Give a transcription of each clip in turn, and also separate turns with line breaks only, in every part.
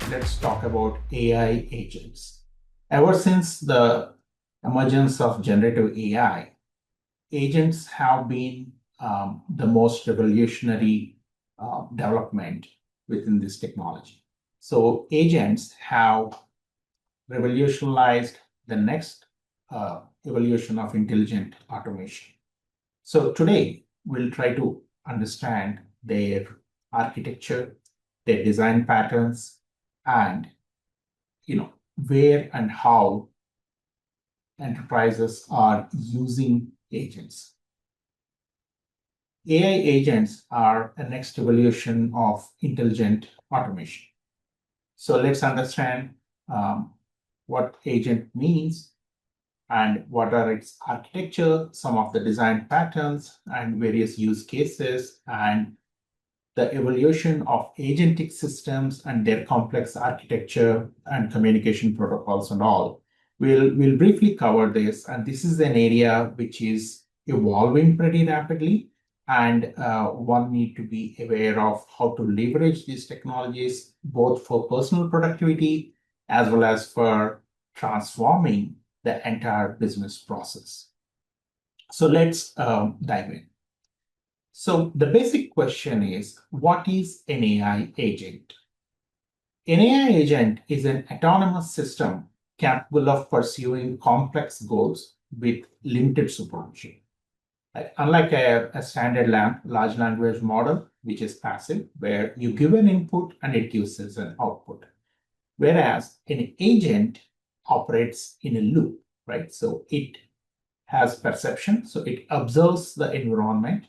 let's talk about AI agents. Ever since the emergence of generative AI, agents have been the most revolutionary development within this technology. So agents have revolutionized the next evolution of intelligent automation. So today we'll try to understand their architecture, their design patterns, and where and how enterprises are using agents. AI agents are a next evolution of intelligent automation. So let's understand what agent means and what are its architecture, some of the design patterns and various use cases, and the evolution of agentic systems and their complex architecture and communication protocols and all. We'll briefly cover this, and this is an area which is evolving pretty rapidly, and one need to be aware of how to leverage these technologies both for personal productivity as well as for transforming the entire business process. So let's dive in. So the basic question is, what is an AI agent? An AI agent is an autonomous system capable of pursuing complex goals with limited supervision. Unlike a standard large language model, which is passive, where you give an input and it gives us an output. Whereas an agent operates in a loop, right? So it has perception, so it observes the environment,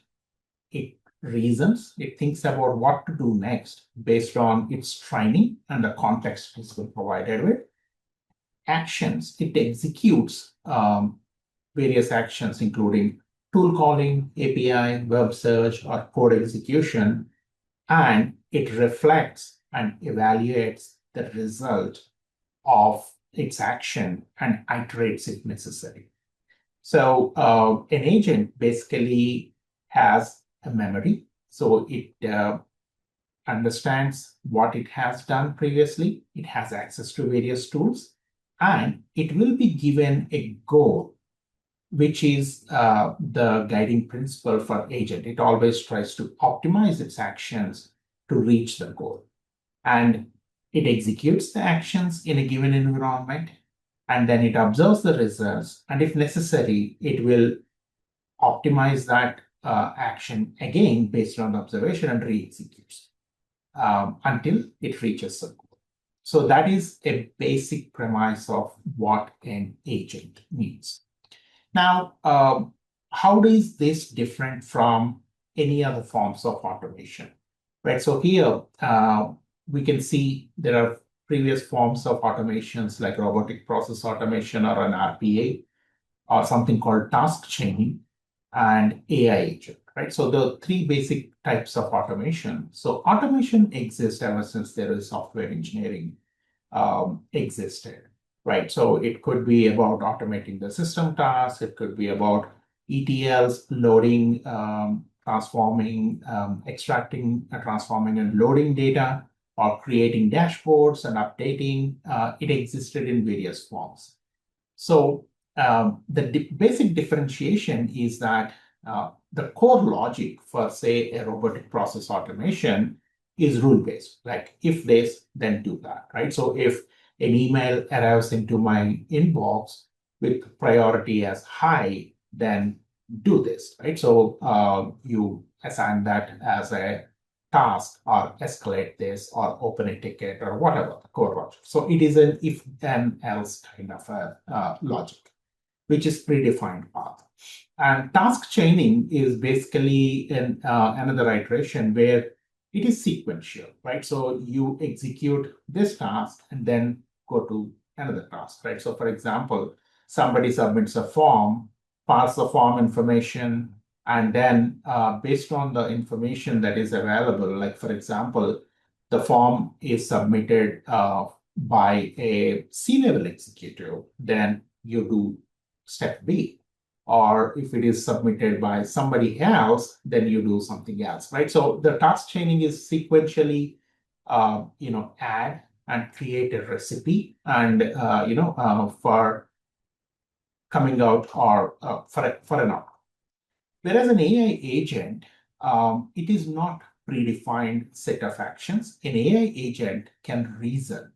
it reasons, it thinks about what to do next based on its training and the context it's been provided with. Actions, it executes various actions, including tool calling, API, web search, or code execution, and it reflects and evaluates the result of its action and iterates if necessary. So an agent basically has a memory, so it understands what it has done previously, it has access to various tools, and it will be given a goal, which is the guiding principle for agent. It always tries to optimize its actions to reach the goal. And it executes the actions in a given environment, and then it observes the results. And if necessary, it will optimize that action again based on the observation and re-executes until it reaches the goal. So that is a basic premise of what an agent means. Now, how is this different from any other forms of automation? Right. So here we can see there are previous forms of automations like robotic process automation or an RPA or something called task chaining and AI agent. Right. So the three basic types of automation. So automation exists ever since there is software engineering existed. Right. So it could be about automating the system tasks. It could be about ETLs, loading, transforming, extracting, transforming and loading data, or creating dashboards and updating. It existed in various forms. So the basic differentiation is that the core logic for, say, a robotic process automation is rule-based, like if this, then do that, right? So if an email arrives into my inbox with priority as high, then do this, right? So you assign that as a task or escalate this or open a ticket or whatever the core logic. So it is an if then else kind of a logic, which is predefined path. And task chaining is basically another iteration where it is sequential, right? So you execute this task and then go to another task, right? So for example, somebody submits a form, pass the form information, and then based on the information that is available, like for example, the form is submitted by a C-level executive, then you do step B. Or if it is submitted by somebody else, then you do something else, right? So the task chaining is sequentially, add and create a recipe and for coming out or for an outcome. Whereas an AI agent, it is not predefined set of actions. An AI agent can reason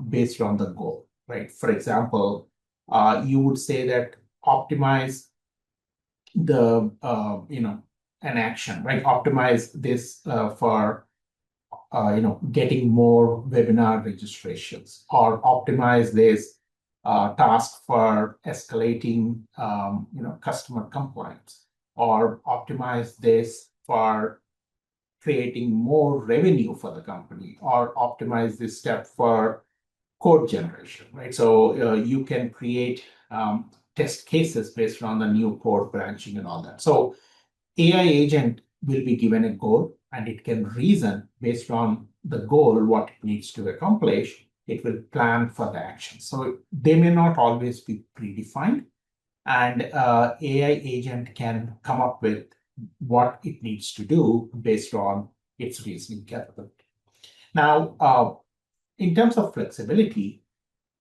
based on the goal, right? For example, you would say that optimize the an action, right? Optimize this for getting more webinar registrations, or optimize this task for escalating customer compliance, or optimize this for creating more revenue for the company, or optimize this step for code generation, right? So you can create test cases based on the new code branching and all that. So AI agent will be given a goal and it can reason based on the goal, what it needs to accomplish. It will plan for the action. So they may not always be predefined, and AI agent can come up with what it needs to do based on its reasoning capability. Now, in terms of flexibility,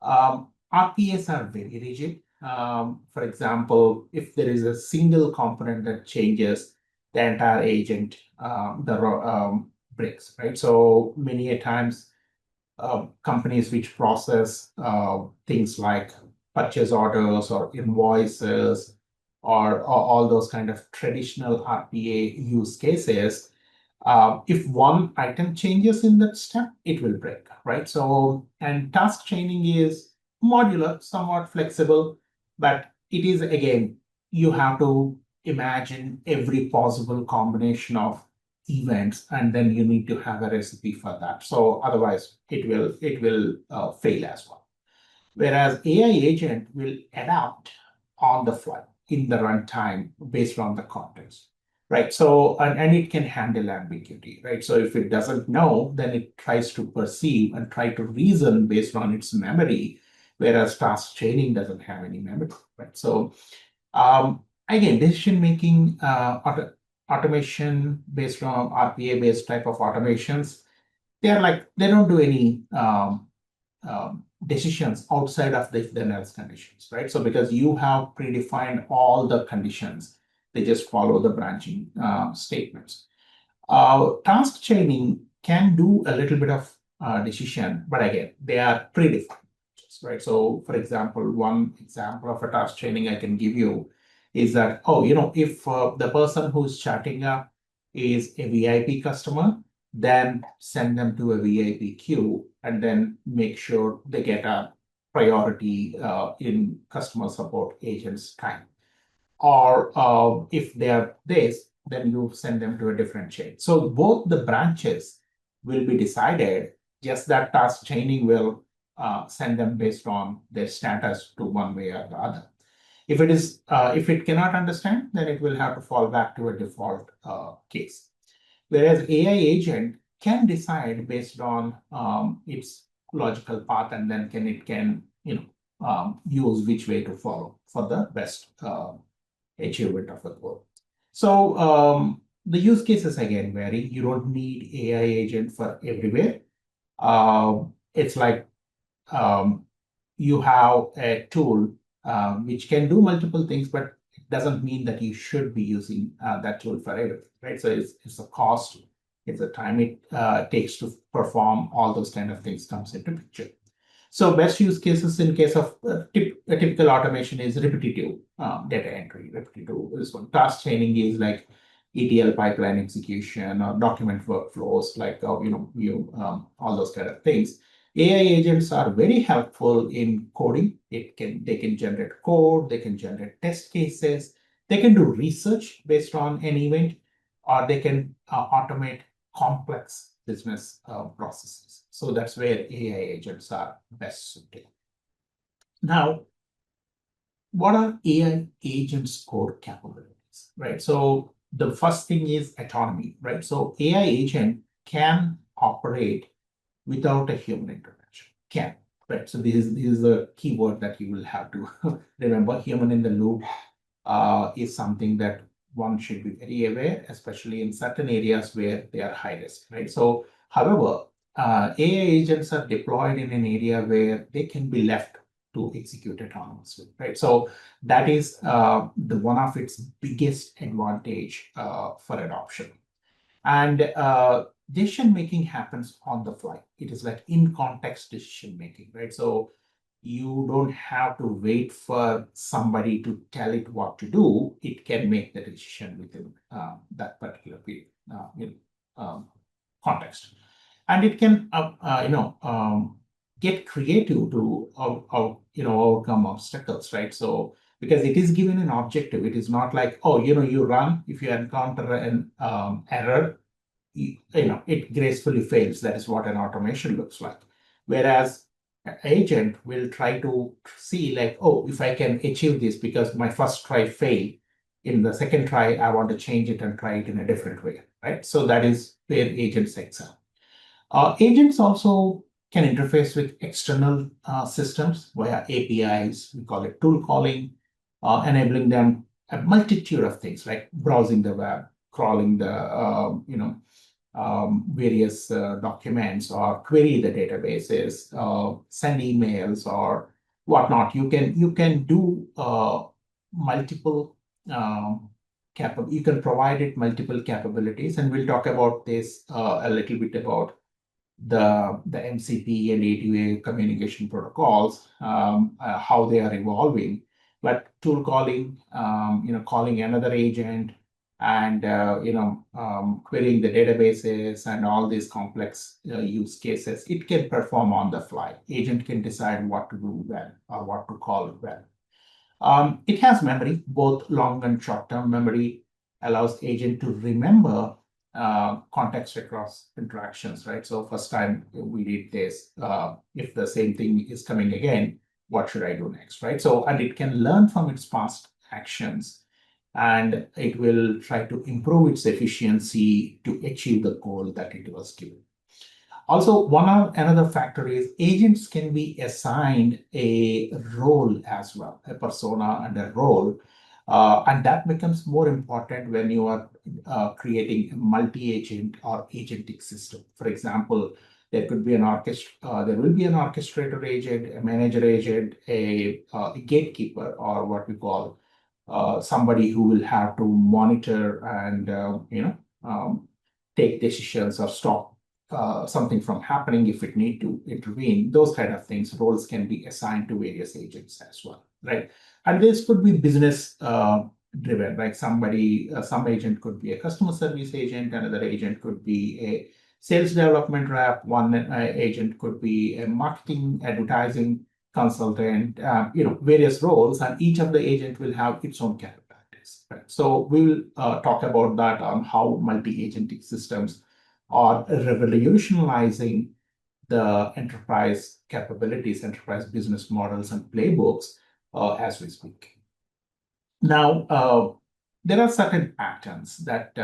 RPAs are very rigid. For example, if there is a single component that changes, the entire agent breaks, right? So many a times, companies which process things like purchase orders or invoices or all those kind of traditional RPA use cases, if one item changes in that step, it will break, right? So, and task chaining is modular, somewhat flexible, but it is, again, you have to imagine every possible combination of events, and then you need to have a recipe for that. So otherwise, it will fail as well. Whereas AI agent will adapt on the fly in the runtime based on the context, right? So, and it can handle ambiguity, right? So if it doesn't know, then it tries to perceive and try to reason based on its memory, whereas task chaining doesn't have any memory, right? So again, decision making, automation based on RPA based type of automations, they don't do any decisions outside of the then else conditions, right? So because you have predefined all the conditions, they just follow the branching statements. Task chaining can do a little bit of decision, but again, they are predefined, right? So for example, one example of a task chaining I can give you is that, if the person who's chatting up is a VIP customer, then send them to a VIP queue and then make sure they get a priority in customer support agent's time. Or if they are this, then you send them to a different chain. So both the branches will be decided, just that task chaining will send them based on their status to one way or the other. If it cannot understand, then it will have to fall back to a default case. Whereas AI agent can decide based on its logical path, and then it can use which way to follow for the best achievement of the goal. So the use cases again vary. You don't need AI agent for everywhere. It's like you have a tool which can do multiple things, but it doesn't mean that you should be using that tool for everything, right? So it's a cost, it's the time it takes to perform all those kind of things comes into picture. So best use cases in case of a typical automation is repetitive data entry. Repetitive is one. Task chaining is like ETL pipeline execution or document workflows, like all those kind of things. AI agents are very helpful in coding. They can generate code, they can generate test cases, they can do research based on an event, or they can automate complex business processes. So that's where AI agents are best suited. Now, what are AI agents' core capabilities, right? So the first thing is autonomy, right? So AI agent can operate without a human intervention. Can, right? So this is the keyword that you will have to remember. Human in the loop is something that one should be very aware, especially in certain areas where they are high risk, right? So, however, AI agents are deployed in an area where they can be left to execute autonomously, right? So that is the one of its biggest advantage for adoption. And decision making happens on the fly. It is like in context decision making, right? So you don't have to wait for somebody to tell it what to do. It can make the decision within that particular period, context, and it can get creative to overcome obstacles, right? So because it is given an objective, it is not like, oh, you run, if you encounter an error, it gracefully fails. That is what an automation looks like. Whereas an agent will try to see like, oh, if I can achieve this because my first try failed, in the second try, I want to change it and try it in a different way, right? So that is where agents excel. Agents also can interface with external systems via APIs. We call it tool calling, enabling them a multitude of things like browsing the web, crawling the various documents, or query the databases, send emails, or whatnot. You can do multiple you can provide it multiple capabilities, and we'll talk about this a little bit about the MCP and A2A communication protocols, how they are evolving. But tool calling, calling another agent, and querying the databases and all these complex use cases, it can perform on the fly. Agent can decide what to do well or what to call well. It has memory, both long and short-term memory, allows agent to remember context across interactions, right? So first time we did this, if the same thing is coming again, what should I do next, right? So, and it can learn from its past actions, and it will try to improve its efficiency to achieve the goal that it was given. Also, another factor is agents can be assigned a role as well, a persona and a role. And that becomes more important when you are creating a multi-agent or agentic system. For example, there will be an orchestrator agent, a manager agent, a gatekeeper, or what we call somebody who will have to monitor and take decisions or stop something from happening if it need to intervene. Those kind of things, roles can be assigned to various agents as well, right? And this could be business driven, like some agent could be a customer service agent, another agent could be a sales development rep, one agent could be a marketing advertising consultant, various roles, and each of the agent will have its own capabilities, right? So we will talk about that on how multi-agentic systems are revolutionizing the enterprise capabilities, enterprise business models, and playbooks as we speak. Now, there are certain patterns that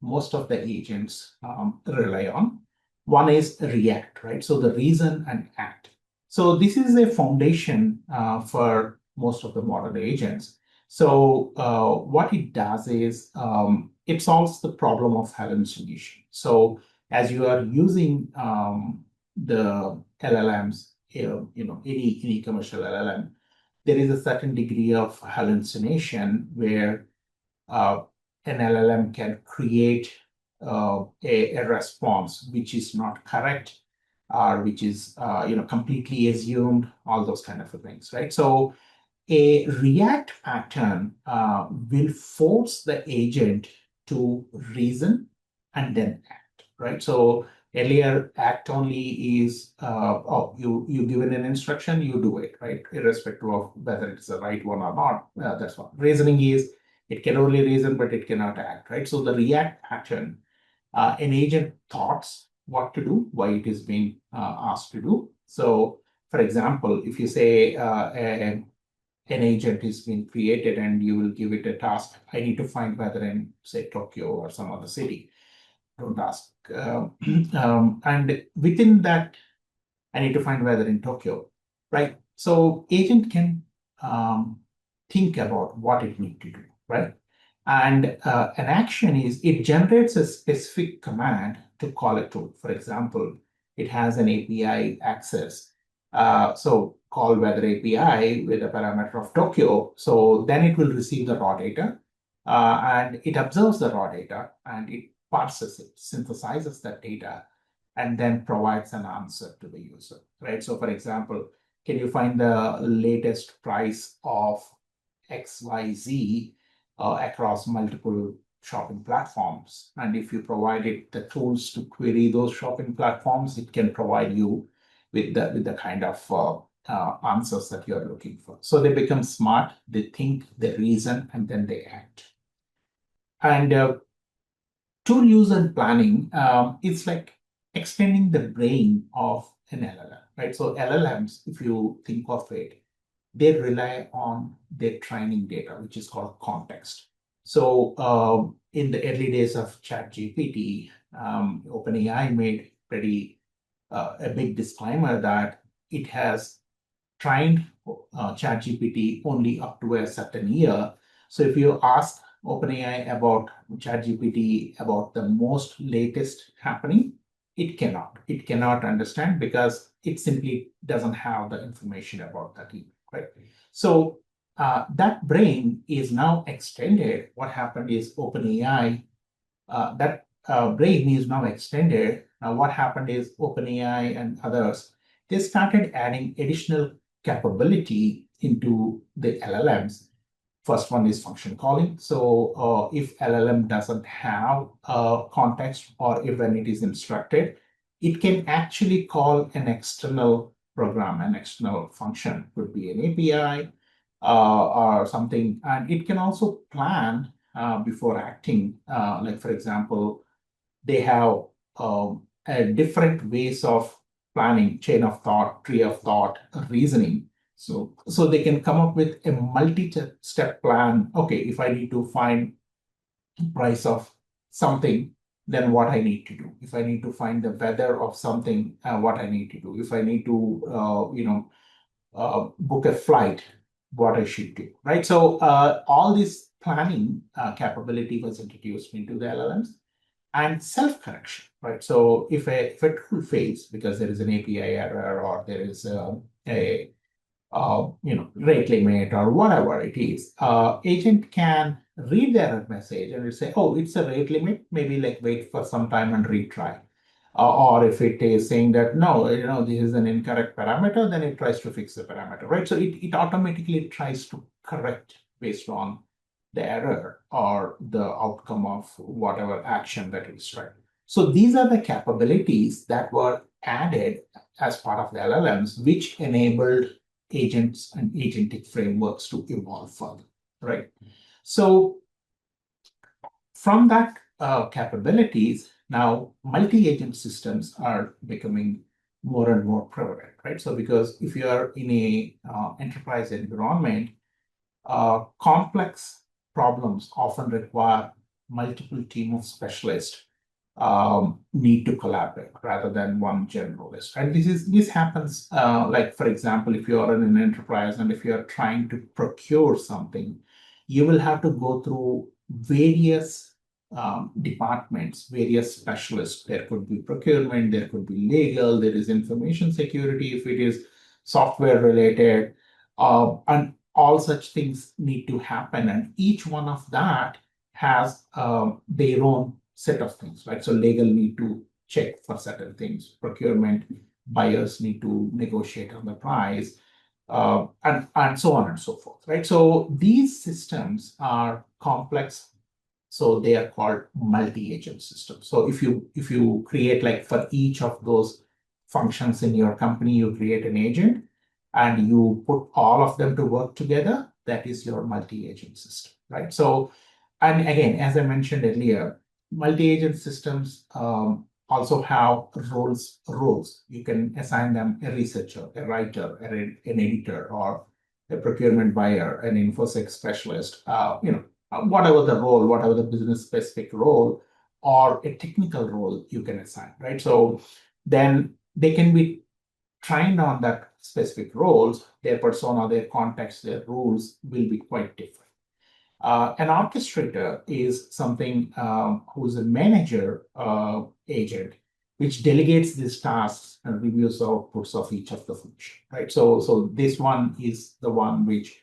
most of the agents rely on. One is react, right? So the reason and act. So this is a foundation for most of the modern agents. So what it does is it solves the problem of hallucination. So as you are using the LLMs, any commercial LLM, there is a certain degree of hallucination where an LLM can create a response which is not correct, or which is completely assumed, all those kind of things, right? So a react pattern will force the agent to reason and then act, right? So earlier, act only is, you given an instruction, you do it, right? Irrespective of whether it's the right one or not. That's what reasoning is. It can only reason, but it cannot act, right? So the react pattern, an agent thoughts what to do, why it is being asked to do. So, for example, if you say an agent is being created and you will give it a task, I need to find whether in, say, Tokyo or some other city. Don't ask. And within that, I need to find weather in Tokyo, right? So agent can think about what it needs to do, right? And an action is it generates a specific command to call a tool. For example, it has an API access. So call weather API with a parameter of Tokyo. So then it will receive the raw data and it observes the raw data and it parses it, synthesizes that data, and then provides an answer to the user, right? So for example, can you find the latest price of XYZ across multiple shopping platforms? And if you provide it the tools to query those shopping platforms, it can provide you with the kind of answers that you're looking for. So they become smart, they think, they reason, and then they act. And tool use and planning, it's like extending the brain of an LLM, right? So LLMs, if you think of it, they rely on their training data, which is called context. So in the early days of ChatGPT, OpenAI made pretty a big disclaimer that it has trained ChatGPT only up to a certain year. So if you ask OpenAI about ChatGPT about the most latest happening, it cannot. It cannot understand because it simply doesn't have the information about that event, right? So that brain is now extended. What happened is OpenAI, that brain is now extended. Now what happened is OpenAI and others, they started adding additional capability into the LLMs. First one is function calling. So if LLM doesn't have context or if when it is instructed, it can actually call an external program, an external function, could be an API or something. And it can also plan before acting. Like for example, they have different ways of planning, chain of thought, tree of thought, reasoning. So they can come up with a multi-step plan. Okay, if I need to find the price of something, then what I need to do. If I need to find the weather of something, what I need to do. If I need to, book a flight, what I should do, right? So all this planning capability was introduced into the LLMs and self-correction, right? So if a tool fails because there is an API error or there is a rate limit or whatever it is, agent can read the error message and it say, oh, it's a rate limit, maybe like wait for some time and retry. Or if it is saying that, no, this is an incorrect parameter, then it tries to fix the parameter, right? So it automatically tries to correct based on the error or the outcome of whatever action that is tried. So these are the capabilities that were added as part of the LLMs, which enabled agents and agentic frameworks to evolve further, right? So from that capabilities, now multi-agent systems are becoming more and more prevalent, right? So because if you are in a enterprise environment, complex problems often require multiple team of specialists need to collaborate rather than one generalist. And this happens like, for example, if you are in an enterprise and if you are trying to procure something, you will have to go through various departments, various specialists. There could be procurement, there could be legal, there is information security if it is software related, and all such things need to happen. And each one of that has their own set of things, right? So legal need to check for certain things, procurement, buyers need to negotiate on the price, and so on and so forth, right? So these systems are complex, so they are called multi-agent systems. So if you create, like, for each of those functions in your company, you create an agent and you put all of them to work together, that is your multi-agent system, right? So, and again, as I mentioned earlier, multi-agent systems also have roles. You can assign them a researcher, a writer, an editor, or a procurement buyer, an infosec specialist, whatever the role, whatever the business specific role or a technical role you can assign, right? So then they can be trained on that specific roles, their persona, their context, their rules will be quite different. An orchestrator is something who's a manager agent. which delegates these tasks and reviews the outputs of each of the function, right? So this one is the one which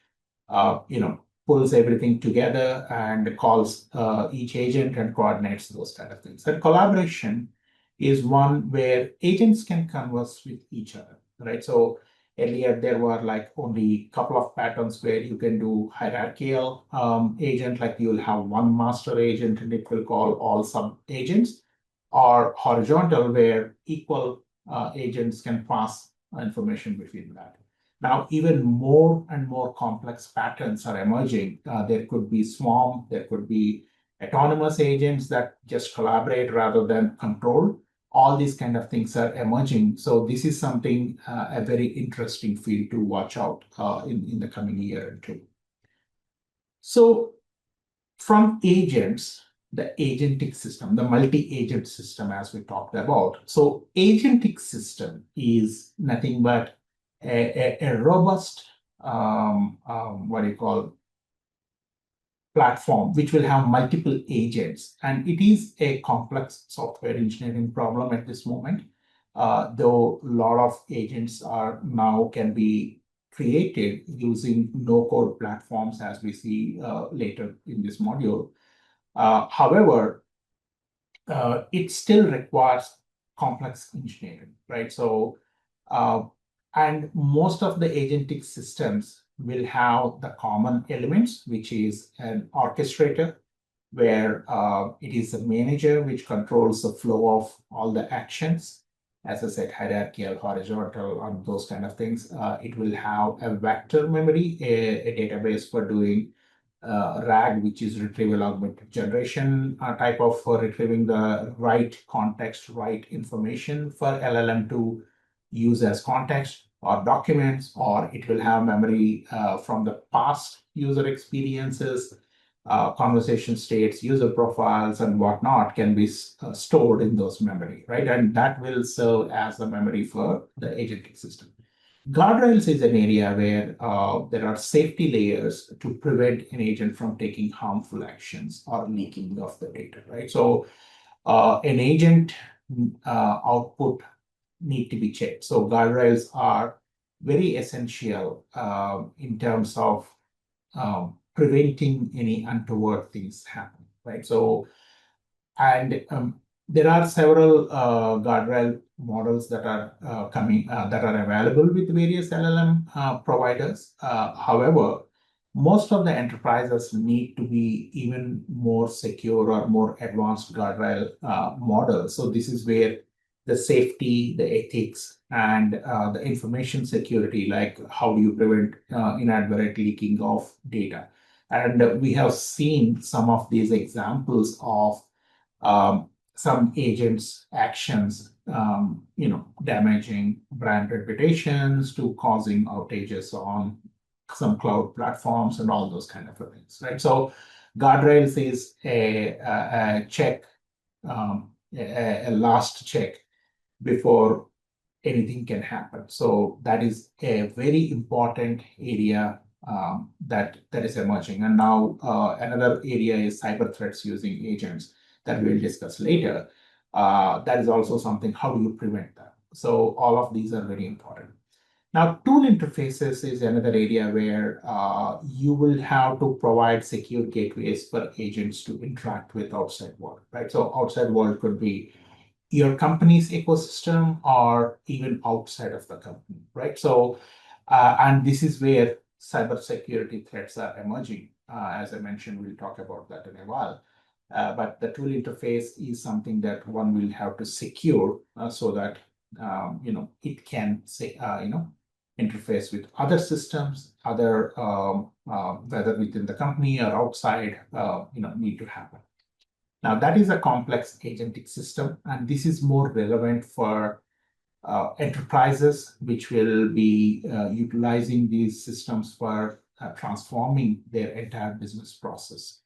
pulls everything together and calls each agent and coordinates those kind of things. And collaboration is one where agents can converse with each other, right? So earlier there were like only a couple of patterns where you can do hierarchical agent, like you'll have one master agent and it will call all sub agents, or horizontal where equal agents can pass information between that. Now, even more and more complex patterns are emerging. There could be swarm, there could be autonomous agents that just collaborate rather than control. All these kind of things are emerging. So this is something, a very interesting field to watch out in the coming year or two. So from agents, the agentic system, the multi-agent system, as we talked about. So agentic system is nothing but a robust, platform, which will have multiple agents. And it is a complex software engineering problem at this moment, though a lot of agents are now can be created using no-code platforms, as we see later in this module. However, it still requires complex engineering, right? So, and most of the agentic systems will have the common elements, which is an orchestrator, where it is a manager which controls the flow of all the actions. As I said, hierarchical, horizontal, and those kind of things. It will have a vector memory, a database for doing RAG, which is retrieval augmented generation type of retrieving the right context, right information for LLM to use as context or documents, or it will have memory from the past user experiences, conversation states, user profiles, and whatnot can be stored in those memory, right? And that will serve as the memory for the agentic system. Guardrails is an area where there are safety layers to prevent an agent from taking harmful actions or leaking of the data, right? So an agent output need to be checked. So guardrails are very essential in terms of preventing any untoward things happening, right? So, and there are several guardrail models that are coming that are available with various LLM providers. However, most of the enterprises need to be even more secure or more advanced guardrail models. So this is where the safety, the ethics, and the information security, like how do you prevent inadvertent leaking of data. And we have seen some of these examples of some agents' actions, damaging brand reputations to causing outages on some cloud platforms and all those kind of things, right? So guardrails is a check, a last check before anything can happen. So that is a very important area that is emerging. And now another area is cyber threats using agents that we'll discuss later. That is also something, how do you prevent that? So all of these are very important. Now, tool interfaces is another area where you will have to provide secure gateways for agents to interact with outside world, right? So outside world could be your company's ecosystem or even outside of the company, right? So, and this is where cybersecurity threats are emerging. As I mentioned, we'll talk about that in a while. But the tool interface is something that one will have to secure so that it can say interface with other systems, other whether within the company or outside, need to happen. Now that is a complex agentic system, and this is more relevant for enterprises which will be utilizing these systems for transforming their entire business process.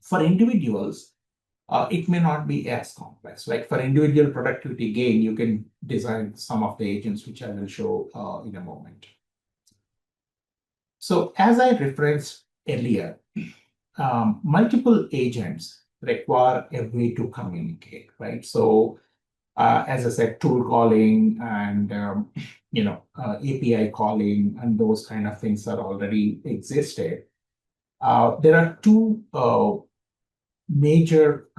For individuals, it may not be as complex. Like for individual productivity gain, you can design some of the agents, which I will show in a moment. So as I referenced earlier, multiple agents require a way to communicate, right? So As I said, tool calling and API calling and those kind of things are already existed. There are two major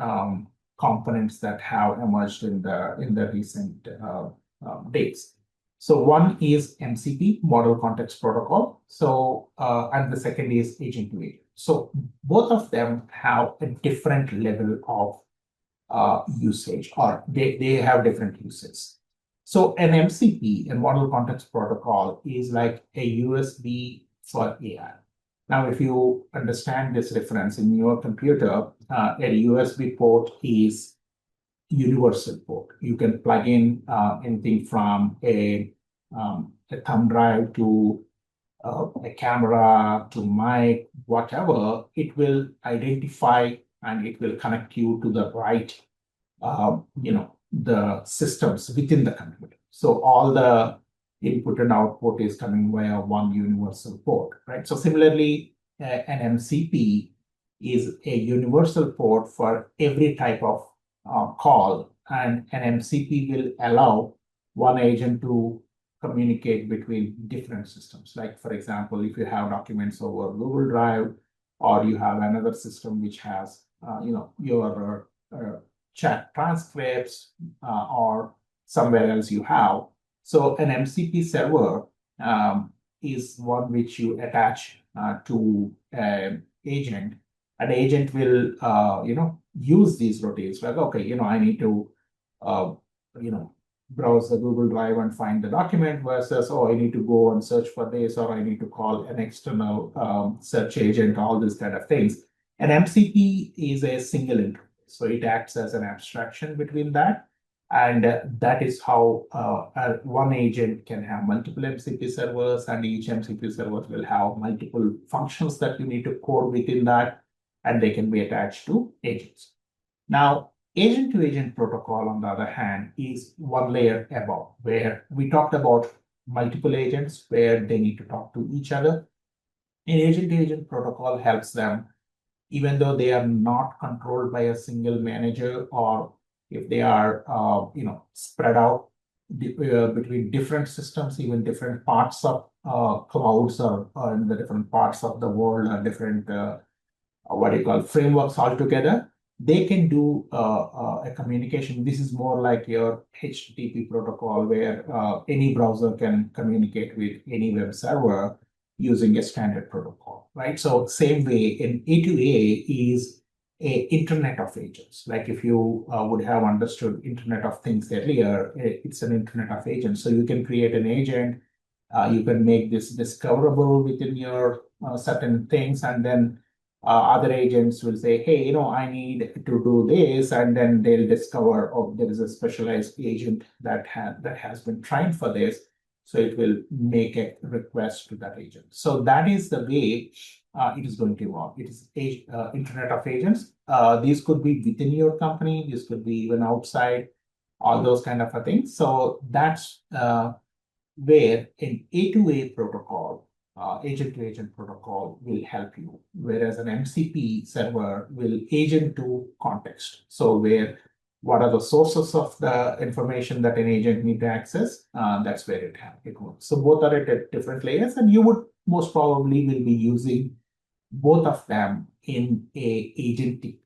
components that have emerged in the recent days. So one is MCP, Model Context Protocol. So and the second is agent to agent. So both of them have a different level of usage, or they have different uses. So an MCP, a Model Context Protocol, is like a USB for AI. Now, if you understand this reference in your computer, a USB port is universal port. You can plug in anything from a thumb drive to a camera to mic, whatever. It will identify and it will connect you to the right the systems within the computer. So all the input and output is coming via one universal port, right? So similarly, an MCP is a universal port for every type of call, and an MCP will allow one agent to communicate between different systems. Like, for example, if you have documents over Google Drive, or you have another system which has, your chat transcripts or somewhere else you have. So an MCP server is one which you attach to an agent. An agent will, use these routines. Like, okay, I need to, browse the Google Drive and find the document versus, oh, I need to go and search for this, or I need to call an external search agent, all these kind of things. An MCP is a single interface. So it acts as an abstraction between that. And that is how one agent can have multiple MCP servers, and each MCP server will have multiple functions that you need to code within that, and they can be attached to agents. Now, agent-to-agent protocol, on the other hand, is one layer above, where we talked about multiple agents where they need to talk to each other. An agent-to-agent protocol helps them, even though they are not controlled by a single manager, or if they are spread out between different systems, even different parts of clouds, or in the different parts of the world, or different what do you call frameworks altogether, they can do a communication. This is more like your HTTP protocol, where any browser can communicate with any web server using a standard protocol, right? So same way, an A2A is a Internet of Agents. Like if you would have understood Internet of Things earlier, it's an Internet of Agents. So you can create an agent, you can make this discoverable within your certain things, and then other agents will say, hey, I need to do this, and then they'll discover, oh, there is a specialized agent that has been trained for this. So it will make a request to that agent. So that is the way it is going to evolve. It is Internet of Agents. These could be within your company. This could be even outside, all those kind of things. So that's where an A2A protocol, agent-to-agent protocol, will help you, whereas an MCP server will agent to context. So what are the sources of the information that an agent need to access? That's where it works. So both are at different layers, and you would most probably will be using both of them in a agentic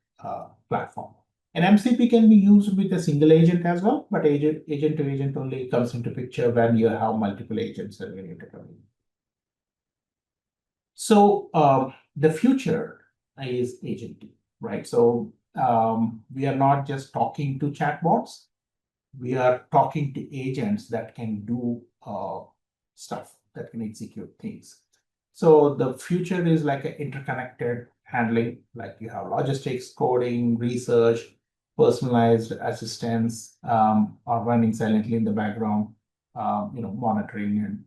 platform. An MCP can be used with a single agent as well, but agent to agent only comes into picture when you have multiple agents that you need to communicate. So the future is agentic, right? So we are not just talking to chatbots, we are talking to agents that can do stuff, that can execute things. So the future is like an interconnected handling, like you have logistics, coding, research, personalized assistance are running silently in the background, monitoring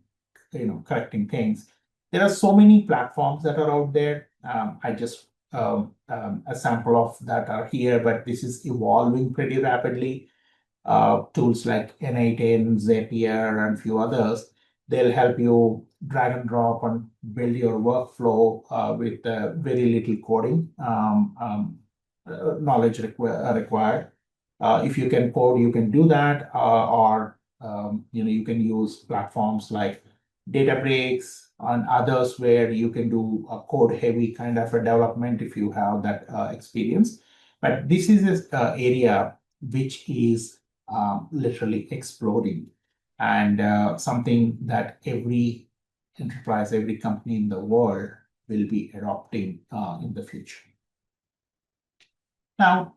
and correcting things. There are so many platforms that are out there. I just a sample of that are here, but this is evolving pretty rapidly. Tools like N8N, Zapier, and a few others, they'll help you drag and drop and build your workflow with very little coding knowledge required. If you can code, you can do that, or you can use platforms like Databricks and others where you can do a code-heavy kind of a development if you have that experience. But this is an area which is literally exploding, and something that every enterprise, every company in the world will be adopting in the future. Now,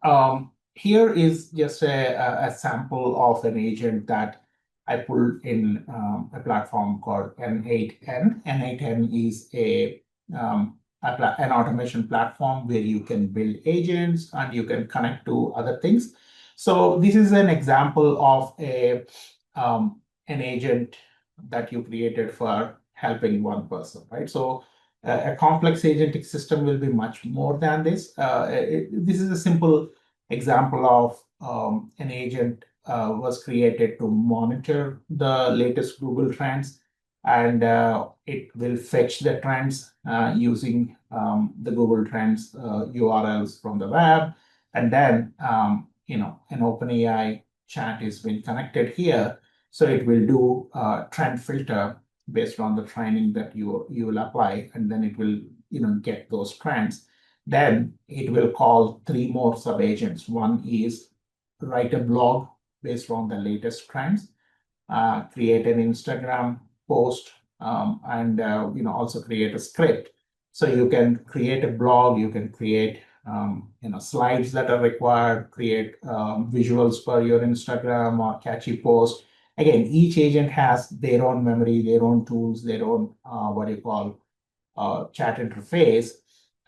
here is just a sample of an agent that I pulled in a platform called N8N. N8N is an automation platform where you can build agents and you can connect to other things. So this is an example of an agent that you created for helping one person, right? So a complex agentic system will be much more than this. This is a simple example of an agent was created to monitor the latest Google trends, and it will fetch the trends using the Google Trends URLs from the web, and then an OpenAI chat is being connected here, so it will do trend filter based on the training that you will apply, and then it will get those trends. Then it will call three more sub agents. One is write a blog based on the latest trends, create an Instagram post, and also create a script. So you can create a blog, you can create slides that are required, create visuals for your Instagram or catchy post. Again, each agent has their own memory, their own tools, their own chat interface,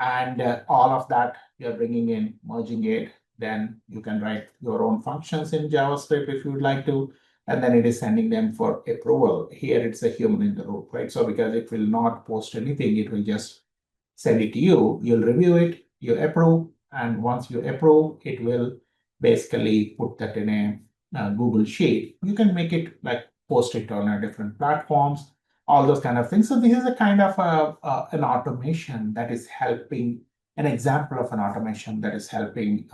and all of that you're bringing in, merging it. Then you can write your own functions in JavaScript if you would like to, and then it is sending them for approval. Here it's a human in the loop, right? So because it will not post anything, it will just send it to you. You'll review it, you approve, and once you approve, it will basically put that in a Google Sheet. You can make it like post it on a different platforms, all those kind of things. So this is a kind of an automation that is helping, an example of an automation that is helping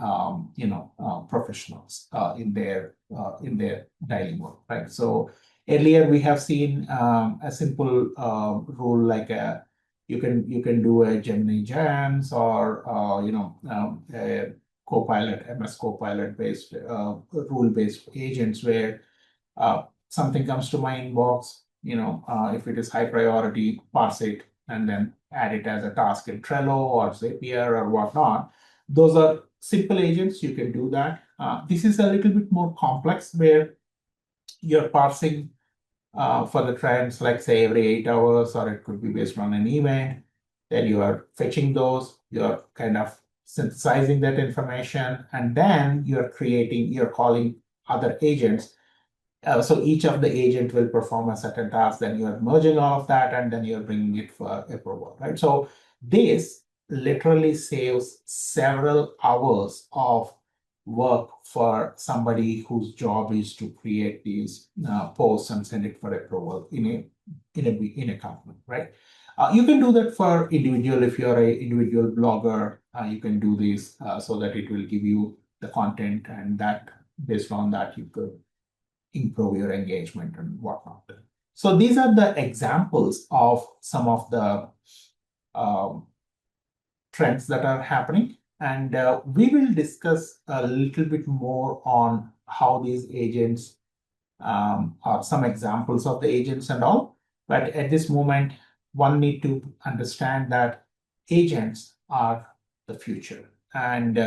professionals in their daily work, right? So earlier we have seen a simple rule like you can do a Gemini Jams or a Copilot, MS Copilot based rule based agents where something comes to my inbox, if it is high priority, parse it and then add it as a task in Trello or Zapier or whatnot. Those are simple agents. You can do that. This is a little bit more complex where you're parsing for the trends, like say every 8 hours, or it could be based on an event. Then you are fetching those, you're kind of synthesizing that information, and then you're calling other agents. So each of the agent will perform a certain task, then you're merging all of that, and then you're bringing it for approval, right? So this literally saves several hours of work for somebody whose job is to create these posts and send it for approval in a company, right? You can do that for individual. If you're an individual blogger, you can do this so that it will give you the content, and that based on that you could improve your engagement and whatnot. So these are the examples of some of the trends that are happening. And we will discuss a little bit more on how these agents are some examples of the agents and all. But at this moment, one need to understand that agents are the future. And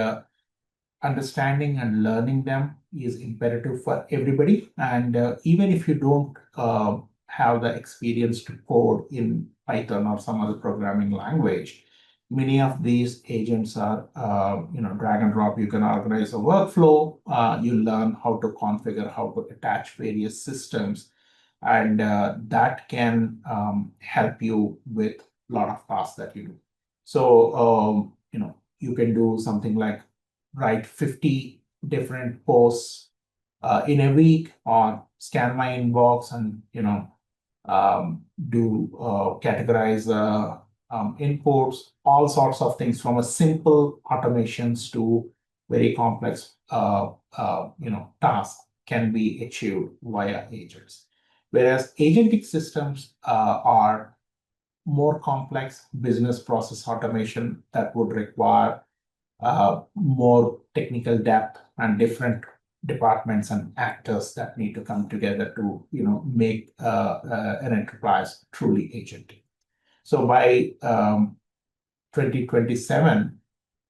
understanding and learning them is imperative for everybody. And even if you don't have the experience to code in Python or some other programming language, many of these agents are, drag and drop. You can organize a workflow. You learn how to configure, how to attach various systems, and that can help you with a lot of tasks that you do. So, you can do something like write 50 different posts in a week, or scan my inbox and do categorize inputs, all sorts of things, from a simple automations to very complex tasks can be achieved via agents. Whereas agentic systems are more complex business process automation that would require more technical depth and different departments and actors that need to come together to make an enterprise truly agentic. So by 2027,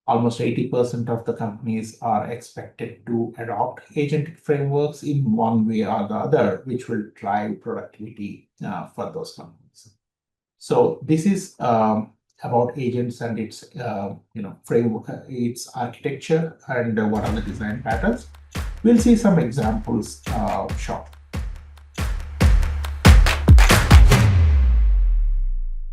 almost 80% of the companies are expected to adopt agentic frameworks in one way or the other, which will drive productivity for those companies. So this is about agents and its framework, its architecture, and what are the design patterns. We'll see some examples shortly.